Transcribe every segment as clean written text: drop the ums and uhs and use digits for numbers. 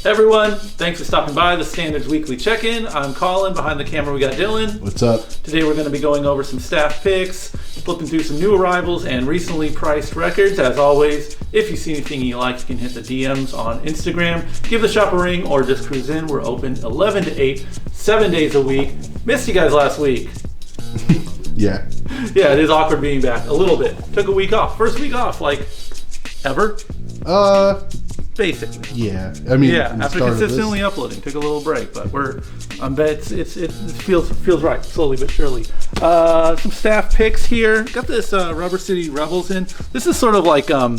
Everyone, thanks for stopping by the Standards Weekly Check-In. I'm Colin. Behind the camera, we got Dylan. What's up? Today we're going to be going over some staff picks, flipping through some new arrivals and recently priced records. As always, if you see anything you like, you can hit the DMs on Instagram. Give the shop a ring or just cruise in. We're open 11 to 8, 7 days a week. Missed you guys last week. Yeah. Yeah, it is awkward being back a little bit. Took a week off. First week off, like, ever? Basically. Yeah. I mean, yeah. After consistently uploading, took a little break, but it feels right, slowly but surely. Some staff picks here. Got this Rubber City Rebels in. This is sort of like a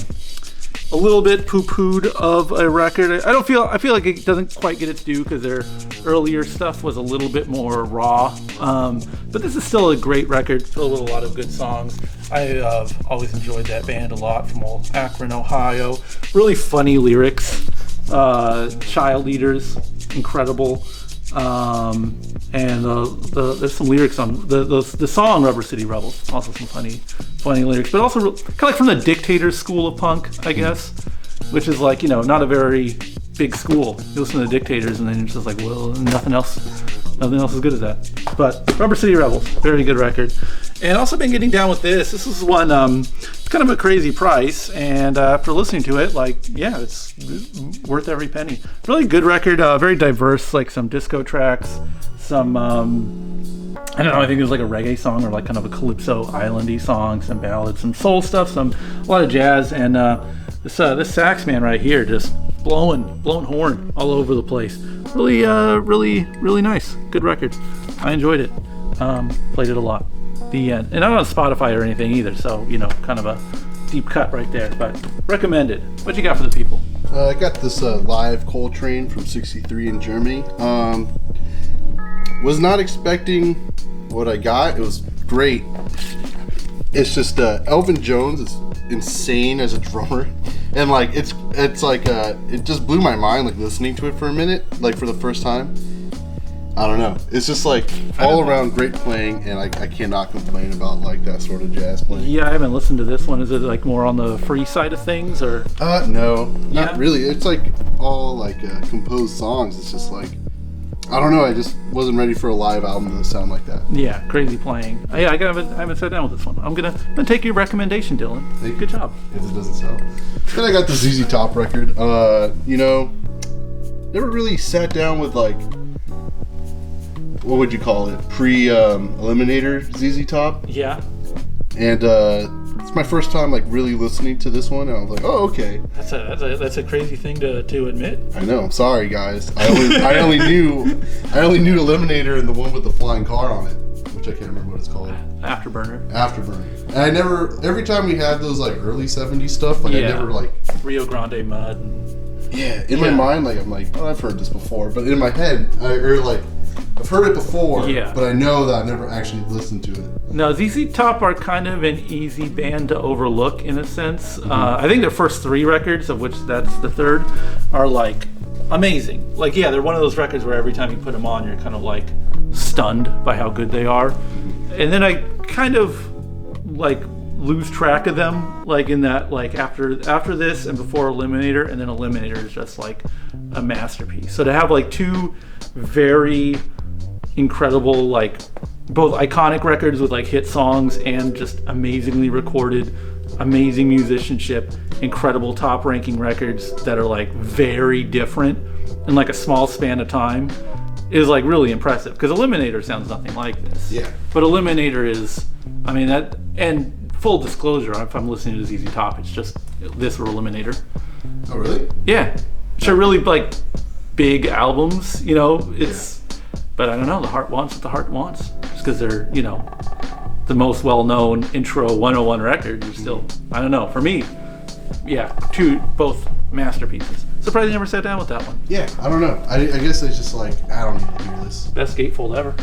little bit poo-pooed of a record. I feel like it doesn't quite get its due because their earlier stuff was a little bit more raw. But this is still a great record filled with a lot of good songs. I have always enjoyed that band a lot from old Akron, Ohio. Really funny lyrics. Child Eaters, incredible. And there's some lyrics on the song Rubber City Rebels. Also some funny lyrics, but also kind of like from the Dictators school of punk, I guess, which is like, not a very big school. You listen to the Dictators and then it's just like, well, nothing else as good as that. But Rubber City Rebels, very good record. And also been getting down with this. This is one, it's kind of a crazy price, and after listening to it, it's worth every penny. Really good record, very diverse, like some disco tracks, some, I don't know, I think there's like a reggae song or like kind of a calypso islandy song, some ballads, some soul stuff, a lot of jazz, and this sax man right here just blowing horn all over the place. Really nice. Good record. I enjoyed it. Played it a lot. The end. And not on Spotify or anything either, so, kind of a deep cut right there, but recommended. What you got for the people? I got this live Coltrane from 63 in Germany. Was not expecting what I got. It was great. It's just Elvin Jones is insane as a drummer, and like it's like it just blew my mind, like listening to it for a minute, like for the first time. I don't know. It's just like all around great playing, and I cannot complain about like that sort of jazz playing. Yeah, I haven't listened to this one. Is it like more on the free side of things, or? No, not really. It's like all like composed songs. It's just like, I don't know. I just wasn't ready for a live album to sound like that. Yeah, crazy playing. I haven't sat down with this one. I'm gonna take your recommendation, Dylan. Good job. If it doesn't sell. Then I got the ZZ Top record. Never really sat down with like, what would you call it? Eliminator ZZ Top. Yeah. And it's my first time like really listening to this one, and I was like, oh, okay. That's a crazy thing to admit. I know. I'm sorry, guys. I only knew Eliminator and the one with the flying car on it, which I can't remember what it's called. Afterburner. And I never. Every time we had those like early '70s stuff, like I never like Rio Grande Mud. In my mind, like I'm like, oh, I've heard this before, but in my head, I've heard it before, but I know that I've never actually listened to it. No, ZZ Top are kind of an easy band to overlook in a sense. I think their first 3 records, of which that's the third, are like amazing. Like, yeah, they're one of those records where every time you put them on, you're kind of like stunned by how good they are. And then I kind of like lose track of them, like in that, like after this and before Eliminator, and then Eliminator is just like a masterpiece. So to have like 2 very incredible, like both iconic records with like hit songs and just amazingly recorded, amazing musicianship, incredible top ranking records that are like very different in like a small span of time is like really impressive, because Eliminator sounds nothing like this. Yeah. But Eliminator is, I mean, that, and full disclosure, if I'm listening to ZZ Top, it's just this or Eliminator. Oh, really? Yeah. Which are really like big albums, it's, but I don't know, the heart wants what the heart wants. Just because they're, the most well-known intro 101 record, you're still, I don't know, for me, both masterpieces. Surprised you never sat down with that one. Yeah, I don't know. I guess it's just like, I don't need to hear this. Best gatefold ever.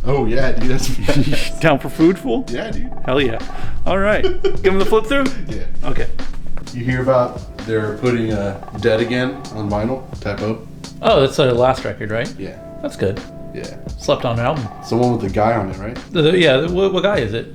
Oh yeah, dude, that's Down for Foodful? Yeah, dude. Hell yeah. All right. Give him the flip through? Yeah. Okay. You hear about they're putting Dead Again on vinyl, typo? Oh, that's their last record, right? Yeah. That's good. Yeah. Slept on an album. It's the one with the guy on it, right? What guy is it?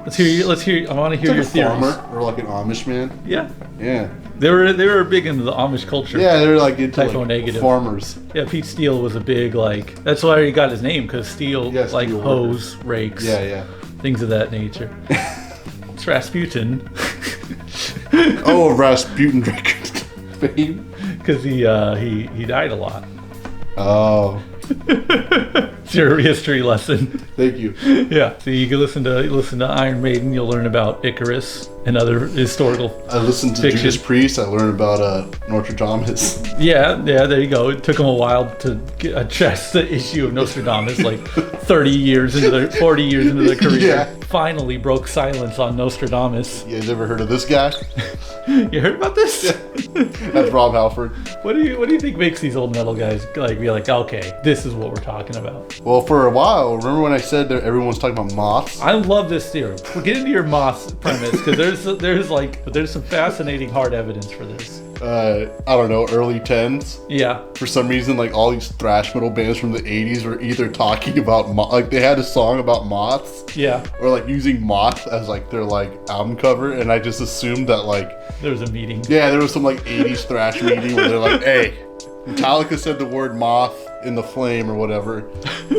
Let's hear. I want to hear It's your like a theories. farmer or like an Amish man. Yeah. Yeah. They were big into the Amish culture. Yeah, they're like into Typo like negative. farmers. Yeah, Pete Steele was a big like. That's why he got his name, because steel, Yeah, like steel hose, rakes, Yeah. things of that nature. It's Rasputin. Oh, Rasputin record fame. Because he died a lot. Oh, It's your history lesson. thank you. Yeah. So you can listen to Iron Maiden. You'll learn about Icarus and other historical. I listened to Fiction. Judas Priest. I learned about Notre Dame. Yeah. There you go. It took him a while to address the issue of Nostradamus, like 40 years into their career. Yeah. Finally broke silence on Nostradamus. You guys ever heard of this guy? You heard about this? That's Rob Halford. What do you think makes these old metal guys like be like, okay, this is what we're talking about? Well, for a while, remember when I said that everyone's talking about moths? I love this theory. We'll get into your moth premise, because there's some fascinating hard evidence for this. I don't know, early 10s. Yeah. For some reason, like all these thrash metal bands from the 80s were either talking about like they had a song about moths, Yeah. or like using moth as like their like album cover, and I just assumed that like There was a meeting. yeah, there was some like 80s thrash meeting where they're like, hey, Metallica said the word moth in the flame or whatever.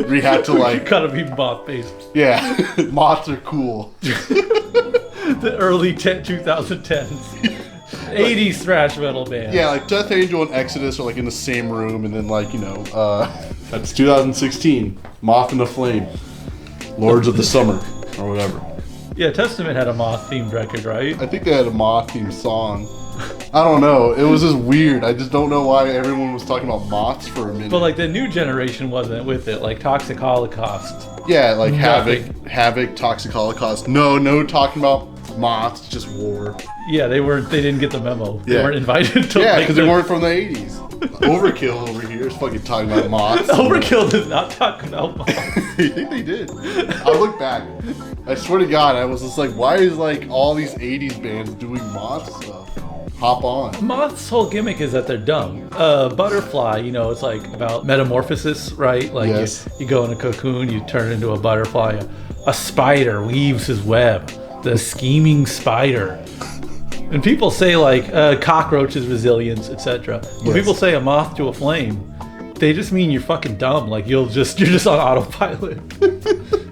We had to like Gotta be moth based. yeah, moths are cool. The early 2010s. 80s thrash metal band. Yeah, like Death Angel and Exodus are like in the same room, and then like that's 2016, Moth in the Flame, Lords of the Summer, or whatever. Yeah, Testament had a moth themed record, right? I think they had a moth themed song. I don't know. It was just weird. I just don't know why everyone was talking about moths for a minute. But like the new generation wasn't with it, like Toxic Holocaust. yeah, like Nothing. Havoc, Toxic Holocaust. No talking about moths, just war. Yeah, they didn't get the memo. They Yeah. weren't invited to Yeah, like, because they weren't from the 80s. Overkill over here is fucking talking about moths. Overkill does not talk about moths. I think they did. I look back. I swear to God, I was just like, why is like all these 80s bands doing moth stuff? Hop on. Moth's whole gimmick is that they're dumb. Butterfly, it's like about metamorphosis, right? Like Yes. you go in a cocoon, you turn into a butterfly. A spider weaves his web. The scheming spider. And people say like cockroaches, resilience, etc. When Yes. people say a moth to a flame, they just mean you're fucking dumb. Like you're just on autopilot.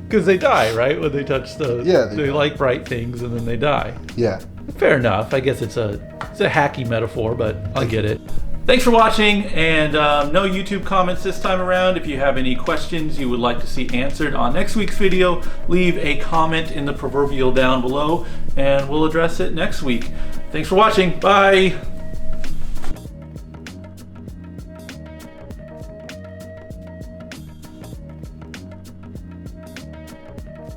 Because they die, right? When they touch Yeah, they like bright things and then they die. Yeah. Fair enough. I guess it's a hacky metaphor, but I get it. Thanks for watching, and no YouTube comments this time around. If you have any questions you would like to see answered on next week's video, leave a comment in the proverbial down below, and we'll address it next week. Thanks for watching. Bye.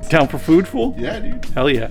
Down for food, fool? Yeah, dude. Hell yeah.